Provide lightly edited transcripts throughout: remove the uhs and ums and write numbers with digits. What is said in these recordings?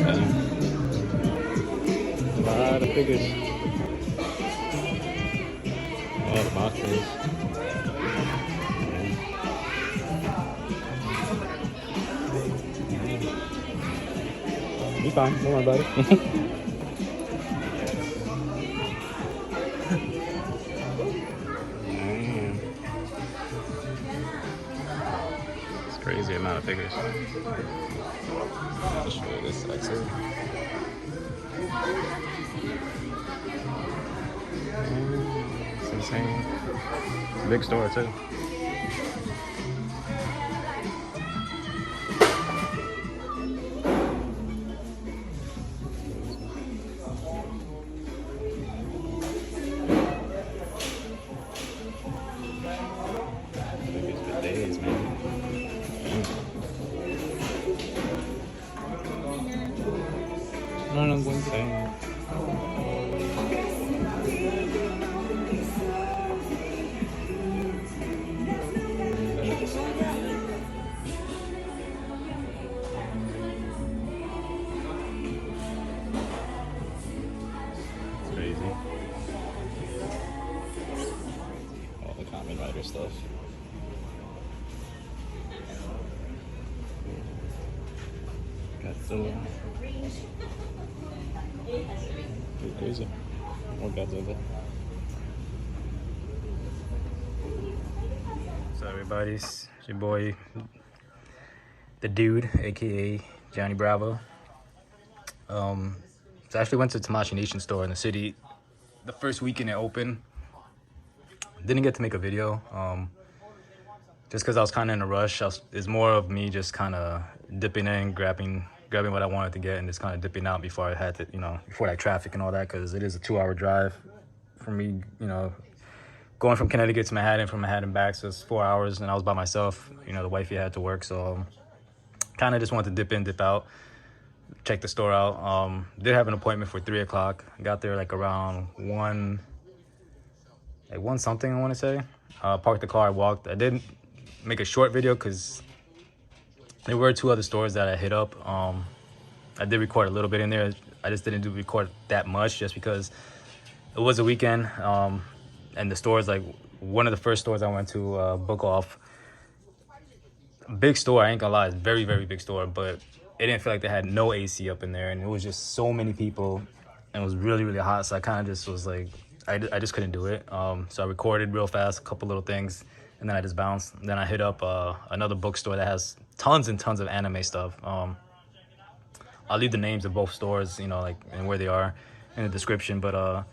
A lot of figures. All the boxes. You fine, don't worry about it. It's crazy amount of figures. I'll show you this side too. It's insane. It's a big store too. Figures for days, man. No, no, I'm insane. Crazy. All the Kamen Rider stuff. Godzilla. Pretty crazy. More Godzilla. So everybody, it's your boy, the dude, aka Johnny Bravo. So I actually went to Tamashii Nation store in the city the first weekend it opened. Didn't get to make a video, just because I was kind of in a rush. It's more of me just kind of dipping in, grabbing what I wanted to get, and just kind of dipping out before I had to, before that traffic and all that, because it is a 2-hour drive for me, going from Connecticut to Manhattan, from Manhattan back, so it's 4 hours, and I was by myself. The wifey had to work, so kind of just wanted to dip in, dip out, check the store out. Did have an appointment for 3 o'clock. Got there like around 1 something, I want to say. Parked the car, I walked. I didn't make a short video because there were 2 other stores that I hit up. I did record a little bit in there. I just didn't record that much just because it was a weekend. And the stores, like one of the first stores I went to book off, big store, I ain't gonna lie, it's very, very big store, but it didn't feel like they had no AC up in there, and it was just so many people, and it was really, really hot, so I kind of just was like, I just couldn't do it. So I recorded real fast, a couple little things, and then I just bounced. Then I hit up another bookstore that has tons and tons of anime stuff. I'll leave the names of both stores, like, and where they are in the description, but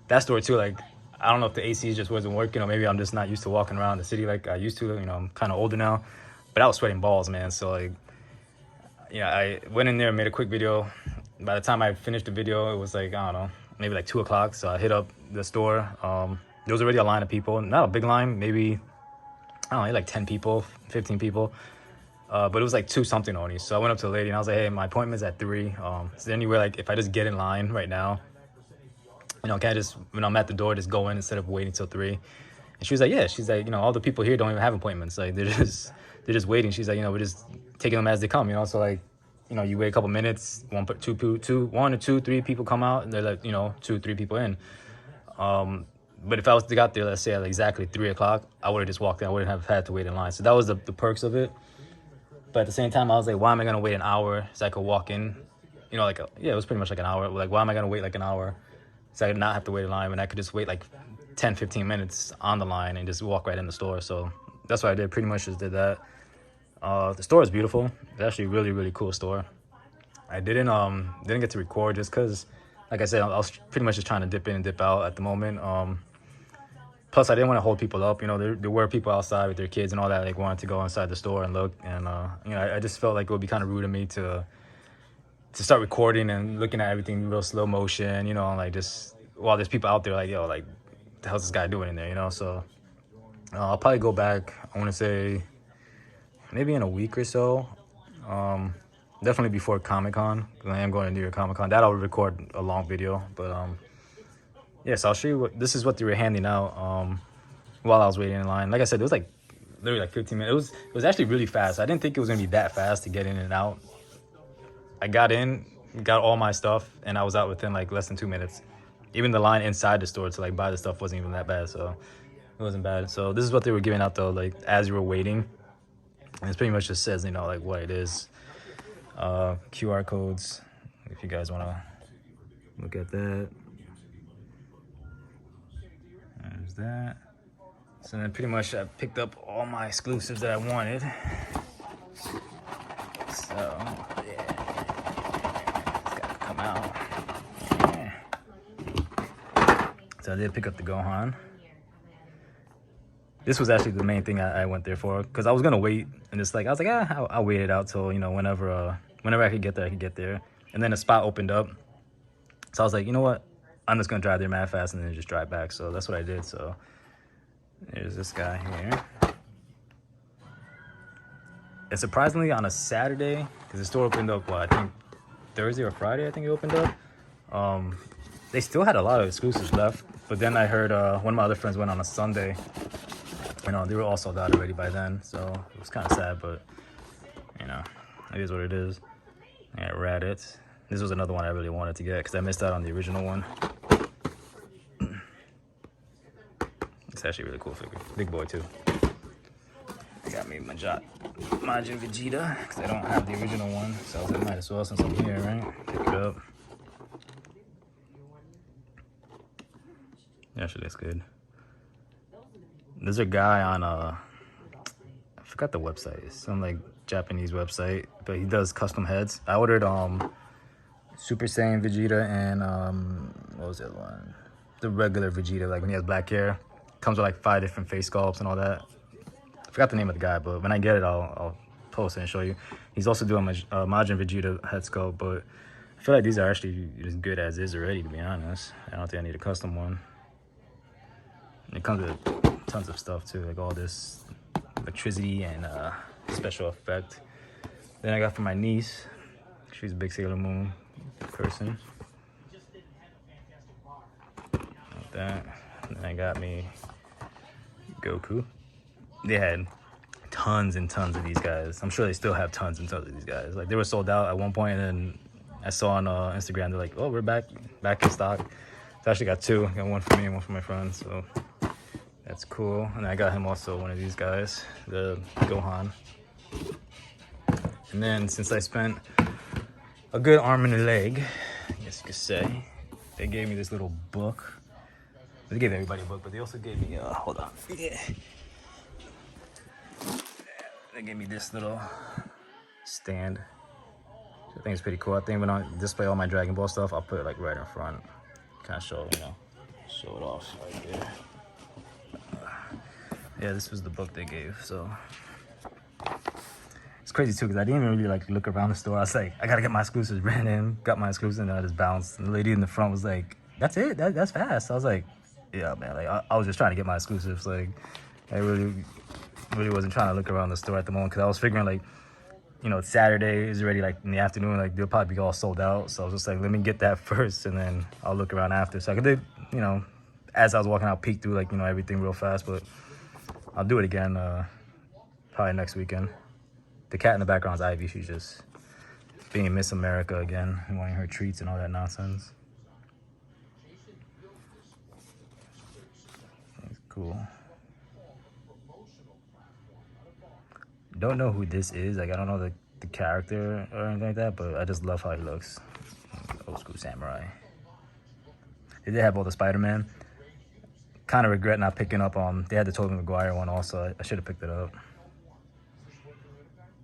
that store too, like, I don't know if the AC just wasn't working, or maybe I'm just not used to walking around the city like I used to. I'm kind of older now, but I was sweating balls, man. So like, I went in there and made a quick video. By the time I finished the video, it was like, I don't know, maybe like 2 o'clock. So I hit up the store. There was already a line of people, not a big line, maybe, I don't know, like 10 people, 15 people. But it was like 2 something only. So I went up to the lady and I was like, hey, my appointment's at 3. Is there anywhere, like, if I just get in line right now, can I just, when I'm at the door, just go in instead of waiting till 3? And she was like, yeah. She's like, all the people here don't even have appointments. Like, they're just waiting. She's like, we're just taking them as they come, So like, you wait a couple minutes, 1 or 2, 3 people come out, and they're like, 2 or 3 people in. But if I was to got there, let's say at exactly 3 o'clock, I would have just walked in. I wouldn't have had to wait in line. So that was the perks of it. But at the same time, I was like, why am I gonna wait an hour so I could walk in? It was pretty much like an hour. Like, why am I gonna wait like an hour so I could not have to wait in line when I could just wait like 10, 15 minutes on the line and just walk right in the store? So that's what I did. Pretty much just did that. The store is beautiful. It's actually a really, really cool store. I didn't get to record just because, like I said, I was pretty much just trying to dip in and dip out at the moment. Plus, I didn't want to hold people up. There were people outside with their kids and all that, like, wanted to go inside the store and look. And, I just felt like it would be kind of rude of me to start recording and looking at everything real slow motion, like, just while there's people out there like, yo, like, what the hell's this guy doing in there, So I'll probably go back, I want to say, maybe in a week or so. Definitely before Comic-Con, because I am going to New York Comic-Con. That I'll record a long video, but so I'll show you this is what they were handing out while I was waiting in line. Like I said, it was like literally like 15 minutes. It was actually really fast. I didn't think it was gonna be that fast to get in and out. I got in, got all my stuff, and I was out within like less than 2 minutes. Even the line inside the store to like buy the stuff wasn't even that bad, so it wasn't bad. So this is what they were giving out though, like as you were waiting, and it's pretty much just says, you know, like what it is. QR codes, if you guys want to look at that. There's that. So then pretty much I picked up all my exclusives that I wanted. So yeah, it's gotta come out. Yeah. So I did pick up the Gohan. This was actually the main thing I went there for, because I was gonna wait, and it's like I was like, I'll wait it out till, you know, whenever I could get there, I could get there. And then a spot opened up, so I was like, you know what, I'm just gonna drive there mad fast and then just drive back. So that's what I did. So there's this guy here. And surprisingly, on a Saturday, because the store opened up, I think Thursday or Friday, I think it opened up. They still had a lot of exclusives left. But then I heard one of my other friends went on a Sunday. You know, they were all sold out already by then. So it was kind of sad, but, you know, it is what it is. I got Raditz. This was another one I really wanted to get because I missed out on the original one. It's actually a really cool figure. Big boy, too. I got me Majin Vegeta because I don't have the original one. So I was like, might as well since I'm here, right? Pick it up. Yeah, actually looks good. There's a guy on I forgot the website. It's some like Japanese website, but he does custom heads. I ordered Super Saiyan Vegeta and what was the other one? The regular Vegeta, like when he has black hair. Comes with like 5 different face sculpts and all that. I forgot the name of the guy, but when I get it, I'll post it and show you. He's also doing Majin Vegeta head sculpt, but I feel like these are actually as good as is already, to be honest. I don't think I need a custom one. And it comes with tons of stuff too, like all this electricity and special effect. Then I got for my niece. She's a big Sailor Moon person. Like that. And then I got me Goku. They had tons and tons of these guys. I'm sure they still have tons and tons of these guys. Like they were sold out at one point, and then I saw on Instagram they're like, "Oh, we're back in stock." So I actually got 2. I got one for me and one for my friend. So that's cool. And I got him also one of these guys, the Gohan. And then since I spent a good arm and a leg, I guess you could say, they gave me this little book. They gave everybody a book, but they also gave me hold on. Yeah. They gave me this little stand. I think it's pretty cool. I think when I display all my Dragon Ball stuff, I'll put it like right in front. Kind of show, you know, show it off right there. Yeah, this was the book they gave, so. It's crazy too, because I didn't even really like look around the store. I was like, I gotta get my exclusives. Ran in, got my exclusives, and then I just bounced. And the lady in the front was like, that's it? That's fast. I was like, yeah, man, like I was just trying to get my exclusives. Like, I really wasn't trying to look around the store at the moment, because I was figuring like, you know, Saturday is already like in the afternoon, like they'll probably be all sold out. So I was just like, let me get that first, and then I'll look around after. So I could, you know, as I was walking out, peek through like, you know, everything real fast. But I'll do it again, probably next weekend. The cat in the background is Ivy. She's just being Miss America again and wanting her treats and all that nonsense. That's cool. Don't know who this is. Like, I don't know the character or anything like that, but I just love how he looks. Old school samurai. They did have all the Spider-Man. Kind of regret not picking up they had the Tobey Maguire one also. I should have picked it up.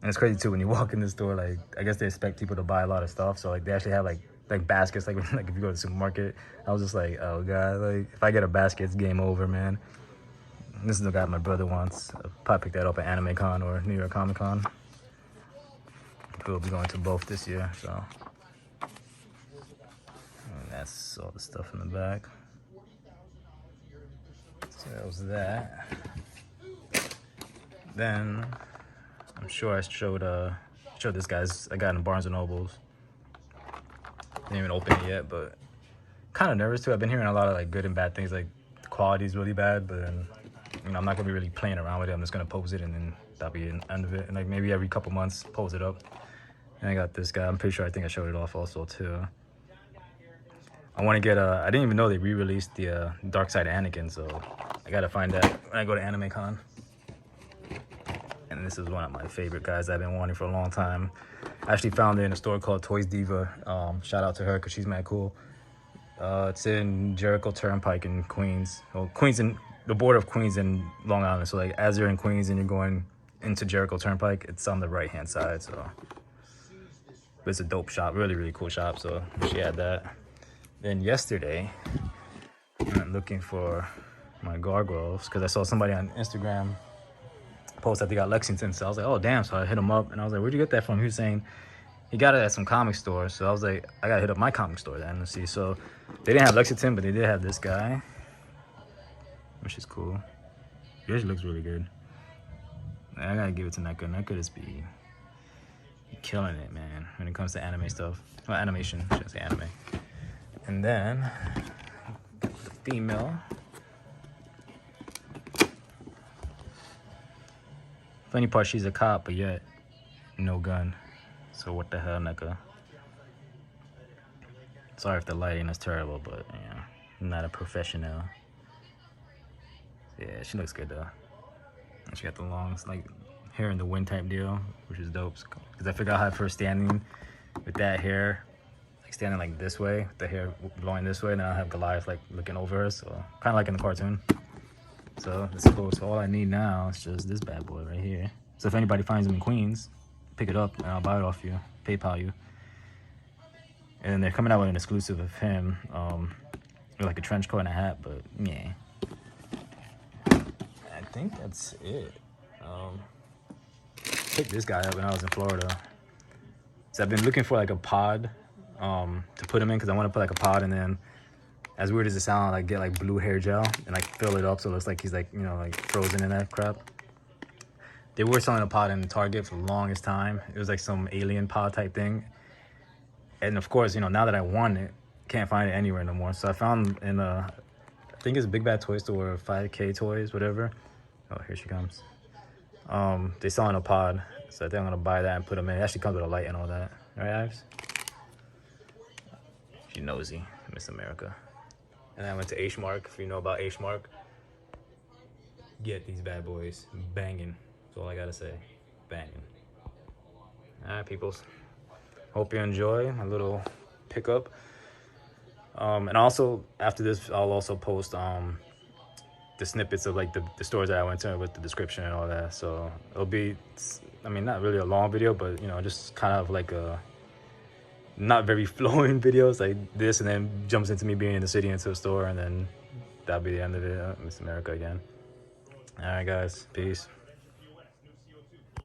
And it's crazy too, when you walk in the store, like, I guess they expect people to buy a lot of stuff. So like they actually have like baskets, like if you go to the supermarket. I was just like, oh god, like if I get a basket, it's game over, man. And this is the guy my brother wants. I'll probably pick that up at Anime Con or New York Comic Con. We'll be going to both this year, so. And that's all the stuff in the back. So that was that. Then I'm sure I showed this guy's I got in Barnes and Nobles. Didn't even open it yet, but kind of nervous too. I've been hearing a lot of like good and bad things. Like the quality is really bad, but then, you know, I'm not gonna be really playing around with it. I'm just gonna pose it, and then that'll be the end of it. And like maybe every couple months, pose it up. And I got this guy. I'm pretty sure I think I showed it off also too. I want to get I didn't even know they re-released the Dark Side Anakin, so I gotta find that when I go to Anime Con. And this is one of my favorite guys I've been wanting for a long time. I actually found it in a store called Toys Diva. Shout out to her because she's mad cool. It's in Jericho Turnpike in Queens. Well, Queens and the border of Queens and Long Island. So like as you're in Queens and you're going into Jericho Turnpike, it's on the right hand side. So but it's a dope shop, really cool shop. So she had that. Then yesterday, I went looking for my gargoyles because I saw somebody on Instagram post that they got Lexington. So I was like, oh damn. So I hit him up and I was like, where'd you get that from? He was saying he got it at some comic store. So I was like, I gotta hit up my comic store then to see. So they didn't have Lexington, but they did have this guy, which is cool. He actually looks really good. I gotta give it to NECA. NECA just be killing it, man, when it comes to anime stuff. Well, animation, I shouldn't say anime. And then the female. Funny part, she's a cop, but yet no gun. So what the hell, NECA? Sorry if the lighting is terrible, but yeah, I'm not a professional. Yeah, she looks good though. And she got the long, like, hair in the wind type deal, which is dope. Because I figured out how her standing with that hair, like standing like this way, with the hair blowing this way, and then I'll have Goliath like looking over her, so kind of like in the cartoon. So it's cool. So all I need now is just this bad boy right here. So if anybody finds them in Queens, pick it up and I'll buy it off you, PayPal you. And they're coming out with an exclusive of him, with like a trench coat and a hat, but yeah. I think that's it. Picked this guy up when I was in Florida. So I've been looking for like a pod to put him in because I want to put like a pod and then, as weird as it sounds, like get like blue hair gel and like fill it up so it looks like he's like, you know, like frozen in that crap. They were selling a pod in Target for the longest time. It was like some alien pod type thing. And of course, you know, now that I want it, can't find it anywhere no more. So I found in I think it's Big Bad Toy Store, 5K Toys, whatever. Oh, here she comes. They selling a pod, so I think I'm gonna buy that and put them in. It actually comes with a light and all that. Right, Ives? She nosy, Miss America. And I went to H Mark. If you know about H Mark, get these bad boys banging. That's all I gotta say, banging. All right, peoples. Hope you enjoy my little pickup. And also after this, I'll also post the snippets of like the stores that I went to with the description and all that. So it'll be, I mean, not really a long video, but you know, just kind of like a not very flowing videos like this, and then jumps into me being in the city into a store, and then that'll be the end of it. Miss America again. All right, guys, peace.